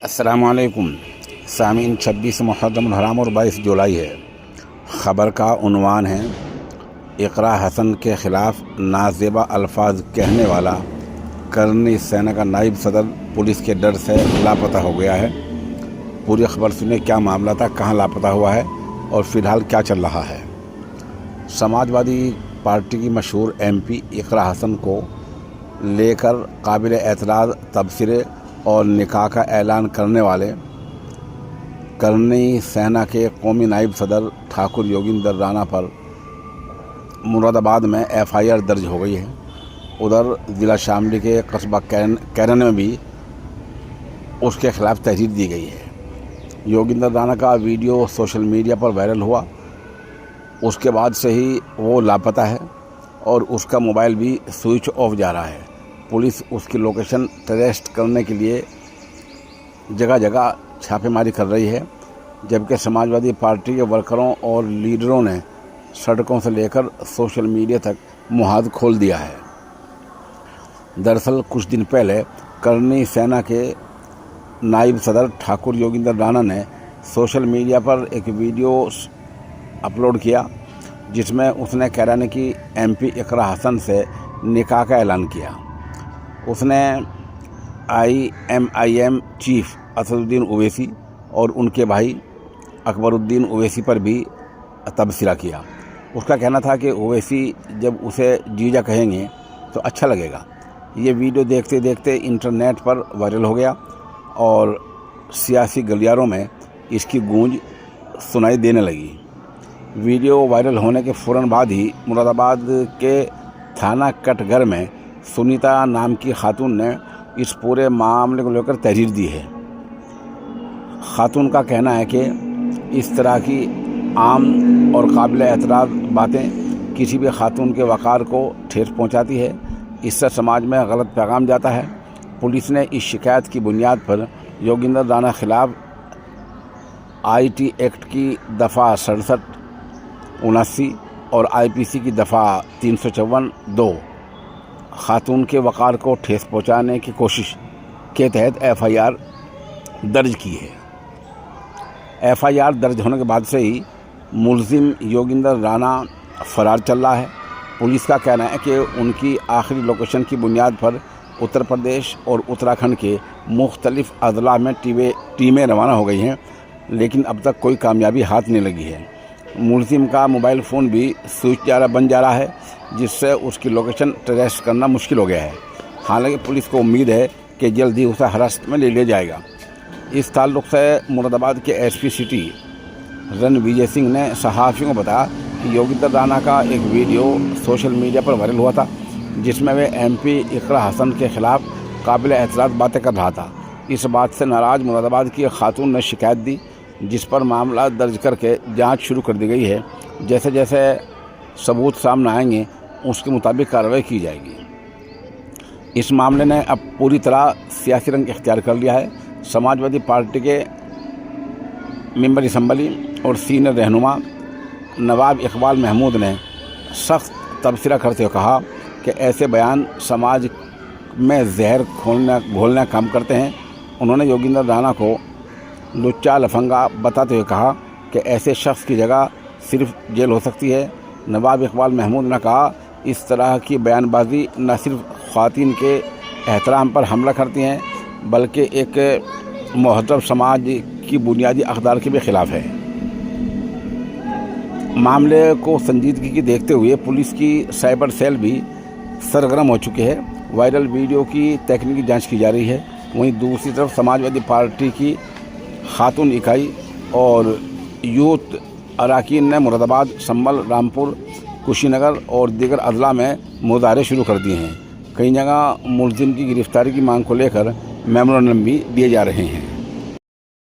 अस्सलामुअलैकुम सामीन। 26 मुहर्रम हराम और 22 जुलाई है। ख़बर का उन्वान है, इकरा हसन के ख़िलाफ़ नाज़ेबा अल्फाज कहने वाला करनी सेना का नायब सदर पुलिस के डर से लापता हो गया है। पूरी खबर सुने, क्या मामला था, कहाँ लापता हुआ है और फ़िलहाल क्या चल रहा है। समाजवादी पार्टी की मशहूर MP इकरा हसन को लेकर काबिल एतराज़ तबसरे और निकाह का ऐलान करने वाले करनी सेना के कौमी नायब सदर ठाकुर योगिंदर राणा पर मुरादाबाद में FIR दर्ज हो गई है। उधर ज़िला शामली के कस्बा कैरन में भी उसके ख़िलाफ़ तहरीर दी गई है। योगिंदर राणा का वीडियो सोशल मीडिया पर वायरल हुआ, उसके बाद से ही वो लापता है और उसका मोबाइल भी स्विच ऑफ जा रहा है। पुलिस उसकी लोकेशन ट्रेस करने के लिए जगह जगह छापेमारी कर रही है, जबकि समाजवादी पार्टी के वर्करों और लीडरों ने सड़कों से लेकर सोशल मीडिया तक मुहाद खोल दिया है। दरअसल कुछ दिन पहले करनी सेना के नायब सदर ठाकुर योगिंदर राणा ने सोशल मीडिया पर एक वीडियो अपलोड किया, जिसमें उसने कैरानी की MP इकरा हसन से निकाह का ऐलान किया। उसने IMIM चीफ असदुद्दीन ओवैसी और उनके भाई अकबरुद्दीन ओवैसी पर भी तबसरा किया। उसका कहना था कि ओवैसी जब उसे जीजा कहेंगे तो अच्छा लगेगा। ये वीडियो देखते देखते इंटरनेट पर वायरल हो गया और सियासी गलियारों में इसकी गूंज सुनाई देने लगी। वीडियो वायरल होने के फ़ौरन बाद ही मुरादाबाद के थाना कटघर में सुनीता नाम की खातून ने इस पूरे मामले को लेकर तहरीर दी है। खातून का कहना है कि इस तरह की आम और काबिल एतराज़ बातें किसी भी खातून के वक़ार को ठेस पहुंचाती है। इससे समाज में गलत पैगाम जाता है। पुलिस ने इस शिकायत की बुनियाद पर योगिंदर राणा खिलाफ़ IT एक्ट की दफ़ा 67, 79 और IPC की दफ़ा 354(2) खातून के वक़ार को ठेस पहुंचाने की कोशिश के तहत FIR दर्ज की है। FIR दर्ज होने के बाद से ही मुलजिम योगिंदर राणा फ़रार चल रहा है। पुलिस का कहना है कि उनकी आखिरी लोकेशन की बुनियाद पर उत्तर प्रदेश और उत्तराखंड के मुख्तलिफ़ अज़ला में टीमें रवाना हो गई हैं, लेकिन अब तक कोई कामयाबी हाथ नहीं लगी है। मुलजिम का मोबाइल फ़ोन भी स्विच बन जा रहा है, जिससे उसकी लोकेशन ट्रेस करना मुश्किल हो गया है। हालांकि पुलिस को उम्मीद है कि जल्द ही उसे हिरासत में ले लिया जाएगा। इस ताल्लुक़ से मुरादाबाद के SP सिटी रणविजय सिंह ने सहाफ़ियों को बताया कि योगिंदर राणा का एक वीडियो सोशल मीडिया पर वायरल हुआ था, जिसमें वे MP इकरा हसन के ख़िलाफ़ काबिल एतराज़ बातें कर रहा था। इस बात से नाराज़ मुरादाबाद की खातून ने शिकायत दी, जिस पर मामला दर्ज करके जांच शुरू कर दी गई है। जैसे जैसे सबूत सामने आएंगे उसके मुताबिक कार्रवाई की जाएगी। इस मामले ने अब पूरी तरह सियासी रंग इख्तियार कर लिया है। समाजवादी पार्टी के मेंबर असम्बली और सीनियर रहनुमा नवाब इकबाल महमूद ने सख्त तबसरा करते हुए कहा कि ऐसे बयान समाज में जहर घोलना काम करते हैं। उन्होंने योगिंदर राणा को लुच्चा लफंगा बताते हुए कहा कि ऐसे शख्स की जगह सिर्फ जेल हो सकती है। नवाब इकबाल महमूद ने कहा, इस तरह की बयानबाजी न सिर्फ ख़वातीन के एहतराम पर हमला करती हैं, बल्कि एक मुहज़्ज़ब समाज की बुनियादी अक़दार के भी ख़िलाफ़ है। मामले को संजीदगी की देखते हुए पुलिस की साइबर सेल भी सरगर्म हो चुकी है। वायरल वीडियो की तकनीकी जांच की जा रही है। वहीं दूसरी तरफ समाजवादी पार्टी की खातून इकाई और यूथ अरकान ने मुरादाबाद, संभल, रामपुर, कुशीनगर और दीगर अज़ला में मुज़ाहरे शुरू कर दिए हैं। कई जगह मुलजिम की गिरफ़्तारी की मांग को लेकर मेमोरेंडम भी दिए जा रहे हैं।